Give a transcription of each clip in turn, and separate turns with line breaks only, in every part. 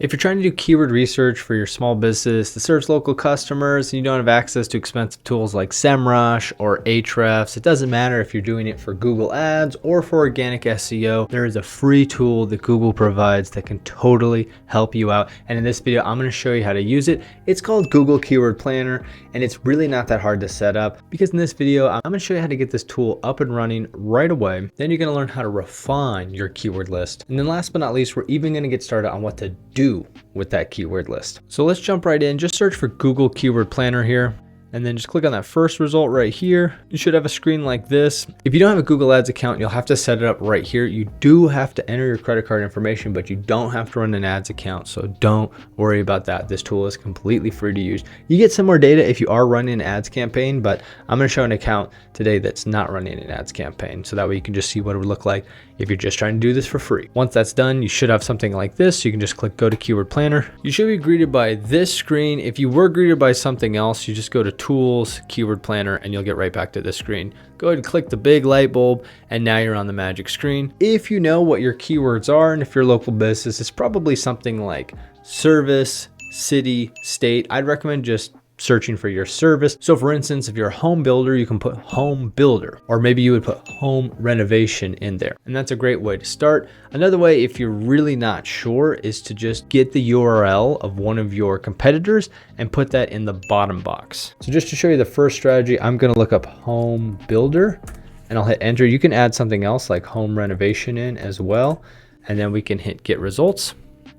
If you're trying to do keyword research for your small business to search local customers and you don't have access to expensive tools like Semrush or Ahrefs, it doesn't matter if you're doing it for Google Ads or for organic SEO, there is a free tool that Google provides that can totally help you out. And in this video, I'm going to show you how to use it. It's called Google Keyword Planner, and it's really not that hard to set up, because in this video, I'm going to show you how to get this tool up and running right away. Then you're going to learn how to refine your keyword list. And then last but not least, we're even going to get started on what to do with that keyword list. So let's jump right in. Just search for Google Keyword Planner here, and then just click on that first result right here. You should have a screen like this. If you don't have a Google Ads account, you'll have to set it up right here. You do have to enter your credit card information, but you don't have to run an ads account. So don't worry about that. This tool is completely free to use. You get some more data if you are running an ads campaign, but I'm going to show an account today that's not running an ads campaign. So that way you can just see what it would look like if you're just trying to do this for free. Once that's done, you should have something like this. You can just click go to Keyword Planner. You should be greeted by this screen. If you were greeted by something else, you just go to Tools, Keyword Planner, and you'll get right back to this screen. Go ahead and click the big light bulb, and now you're on the magic screen. If you know what your keywords are, and if you're a local business, it's probably something like service, city, state. I'd recommend just searching for your service. So for instance, if you're a home builder, you can put home builder, or maybe you would put home renovation in there. And that's a great way to start. Another way, if you're really not sure, is to just get the URL of one of your competitors and put that in the bottom box. So just to show you the first strategy, I'm going to look up home builder and I'll hit enter. You can add something else like home renovation in as well. And then we can hit get results.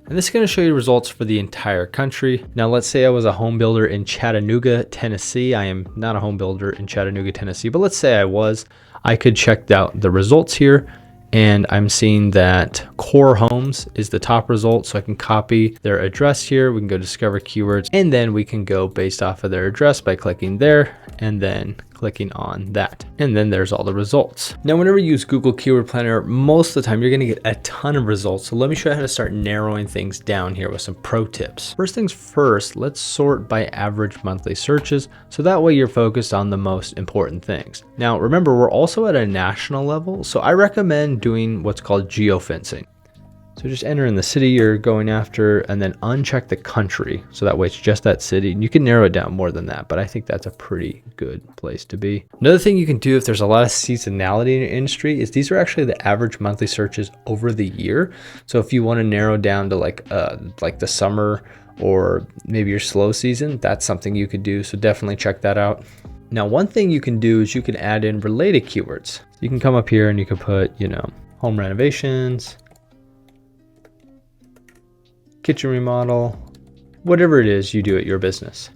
And this is going to show you results for the entire country. Now, let's say I was a home builder in Chattanooga, Tennessee. I am not a home builder in Chattanooga, Tennessee, but let's say I was. I could check out the results here, and I'm seeing that Core Homes is the top result. So I can copy their address here. We can go discover keywords, and then we can go based off of their address by clicking there and then clicking on that. And then there's all the results. Now, whenever you use Google Keyword Planner, most of the time you're going to get a ton of results. So let me show you how to start narrowing things down here with some pro tips. First things first, let's sort by average monthly searches. So that way you're focused on the most important things. Now, remember, we're also at a national level. So I recommend doing what's called geofencing. So just enter in the city you're going after and then uncheck the country. So that way it's just that city. And you can narrow it down more than that, but I think that's a pretty good place to be. Another thing you can do if there's a lot of seasonality in your industry is these are actually the average monthly searches over the year. So if you want to narrow down to like the summer or maybe your slow season, that's something you could do. So definitely check that out. Now, one thing you can do is you can add in related keywords. You can come up here and you can put, home renovations, kitchen remodel, whatever it is you do at your business.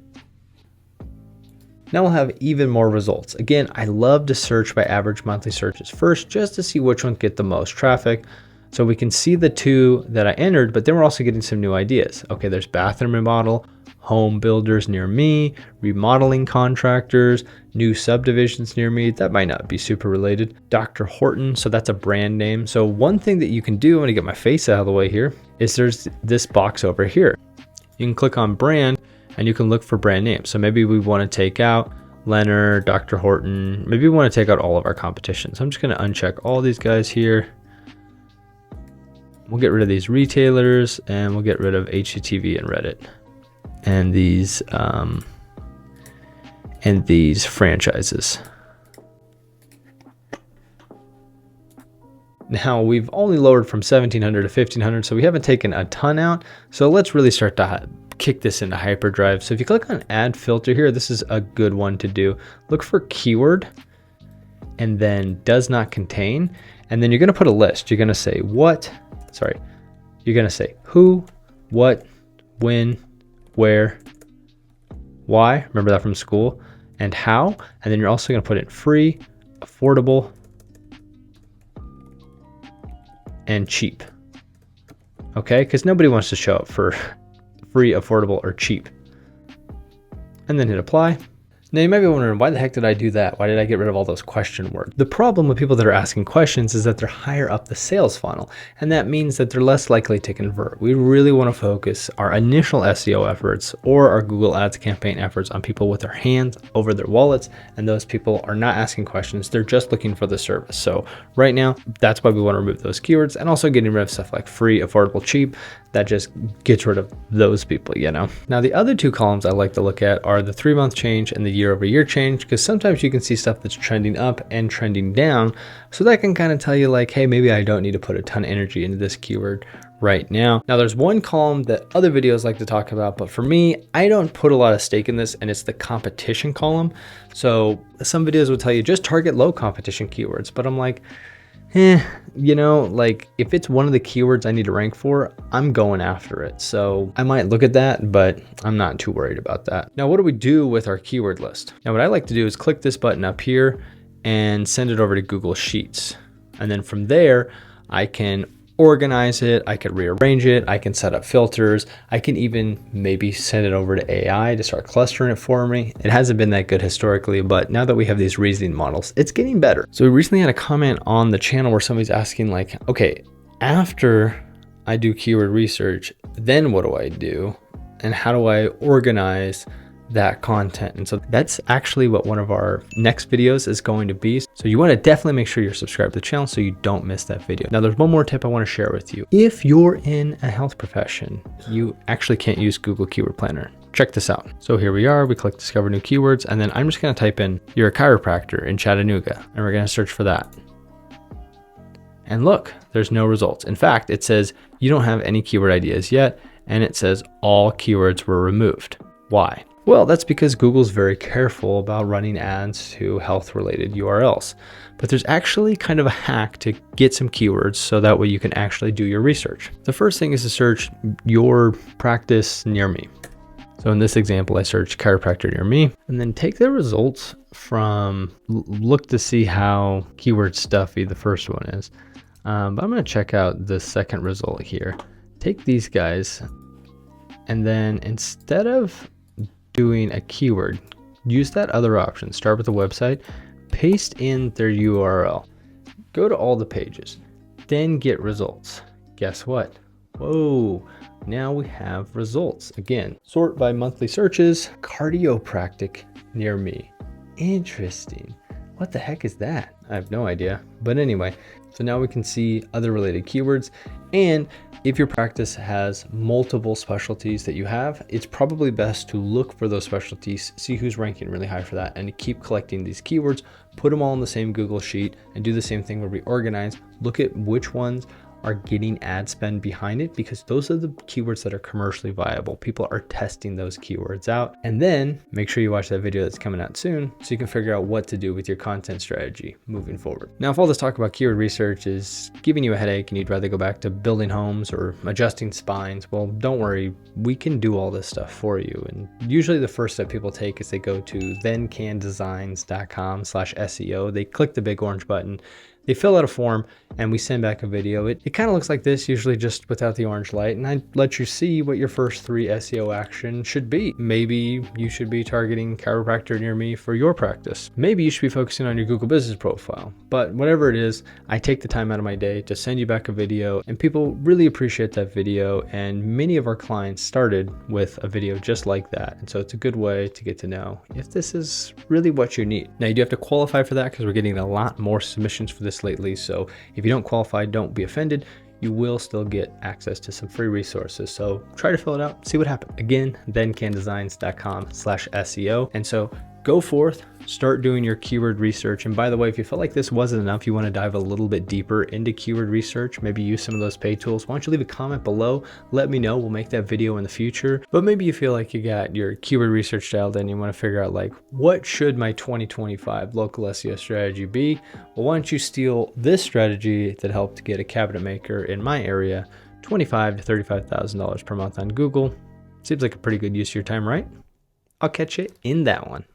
Now we'll have even more results. Again, I love to search by average monthly searches first, just to see which ones get the most traffic. So we can see the two that I entered, but then we're also getting some new ideas. Okay, there's bathroom remodel, home builders near me, remodeling contractors, new subdivisions near me. That might not be super related. Dr. Horton, so that's a brand name. So one thing that you can do, I'm gonna get my face out of the way here, is there's this box over here. You can click on brand and you can look for brand names. So maybe we wanna take out Leonard, Dr. Horton, maybe we wanna take out all of our competition. So I'm just gonna uncheck all these guys here. We'll get rid of these retailers and we'll get rid of HGTV and Reddit. And these franchises. Now we've only lowered from 1700 to 1500, so we haven't taken a ton out. So let's really start to kick this into hyperdrive. So if you click on add filter here, this is a good one to do. Look for keyword and then does not contain. And then you're going to put a list. You're going to say you're going to say who, what, when, where, why, remember that from school, and how. And then you're also going to put in free, affordable, and cheap. Okay, because nobody wants to show up for free, affordable, or cheap. And then hit apply. Now you might be wondering, why the heck did I do that? Why did I get rid of all those question words? The problem with people that are asking questions is that they're higher up the sales funnel, and that means that they're less likely to convert. We really want to focus our initial SEO efforts or our Google Ads campaign efforts on people with their hands over their wallets, and those people are not asking questions. They're just looking for the service. So right now, that's why we want to remove those keywords, and also getting rid of stuff like free, affordable, cheap. that just gets rid of those people, you know? Now, the other two columns I like to look at are the 3-month change and the year-over-year change, because sometimes you can see stuff that's trending up and trending down. So that can kind of tell you like, hey, maybe I don't need to put a ton of energy into this keyword right now. Now, there's one column that other videos like to talk about, but for me, I don't put a lot of stake in this, and it's the competition column. So some videos will tell you just target low competition keywords, but I'm like, you know, like if it's one of the keywords I need to rank for, I'm going after it. So I might look at that, but I'm not too worried about that. Now, what do we do with our keyword list? Now, what I like to do is click this button up here and send it over to Google Sheets. And then from there, I can organize it, I could rearrange it, I can set up filters, I can even maybe send it over to AI to start clustering it for me. It hasn't been that good historically, but now that we have these reasoning models, it's getting better. So we recently had a comment on the channel where somebody's asking like, okay, after I do keyword research, then what do I do? And how do I organize that content? And so that's actually what one of our next videos is going to be. So you want to definitely make sure you're subscribed to the channel so you don't miss that video. Now, there's one more tip I want to share with you. If you're in a health profession, you actually can't use Google Keyword Planner. Check this out. So here we are, we click discover new keywords, and then I'm just going to type in you're a chiropractor in Chattanooga, and we're going to search for that. And look, there's no results. In fact, it says you don't have any keyword ideas yet, and it says all keywords were removed. Why? Well, that's because Google's very careful about running ads to health-related URLs. But there's actually kind of a hack to get some keywords so that way you can actually do your research. The first thing is to search your practice near me. So in this example, I searched chiropractor near me, and then take the results from, look to see how keyword stuffy the first one is. But I'm gonna check out the second result here. Take these guys, and then instead of doing a keyword, use that other option. Start with the website, paste in their URL, go to all the pages, then get results. Guess what? Whoa, now we have results. Again, sort by monthly searches, cardiopraktic near me. Interesting. What the heck is that? I have no idea. But anyway, so now we can see other related keywords. And if your practice has multiple specialties that you have, it's probably best to look for those specialties, see who's ranking really high for that, and to keep collecting these keywords, put them all in the same Google sheet, and do the same thing where we organize, look at which ones are getting ad spend behind it, because those are the keywords that are commercially viable. People are testing those keywords out. And then make sure you watch that video that's coming out soon so you can figure out what to do with your content strategy moving forward. Now, if all this talk about keyword research is giving you a headache and you'd rather go back to building homes or adjusting spines, well, don't worry, we can do all this stuff for you. And usually the first step people take is they go to thencandesigns.com/SEO. They click the big orange button, they fill out a form, and we send back a video. It kind of looks like this, usually just without the orange light, and I let you see what your first 3 SEO actions should be. Maybe you should be targeting chiropractor near me for your practice. Maybe you should be focusing on your Google business profile. But whatever it is, I take the time out of my day to send you back a video, and people really appreciate that video, and many of our clients started with a video just like that. And so it's a good way to get to know if this is really what you need. Now, you do have to qualify for that because we're getting a lot more submissions for this lately. So if you don't qualify, don't be offended. You will still get access to some free resources. So try to fill it out, see what happens. Again, thencandesigns.com/SEO. And so go forth, start doing your keyword research. And by the way, if you felt like this wasn't enough, you want to dive a little bit deeper into keyword research, maybe use some of those paid tools, why don't you leave a comment below? Let me know. We'll make that video in the future. But maybe you feel like you got your keyword research dialed in. You want to figure out like, what should my 2025 local SEO strategy be? Well, why don't you steal this strategy that helped get a cabinet maker in my area $25,000 to $35,000 per month on Google? Seems like a pretty good use of your time, right? I'll catch you in that one.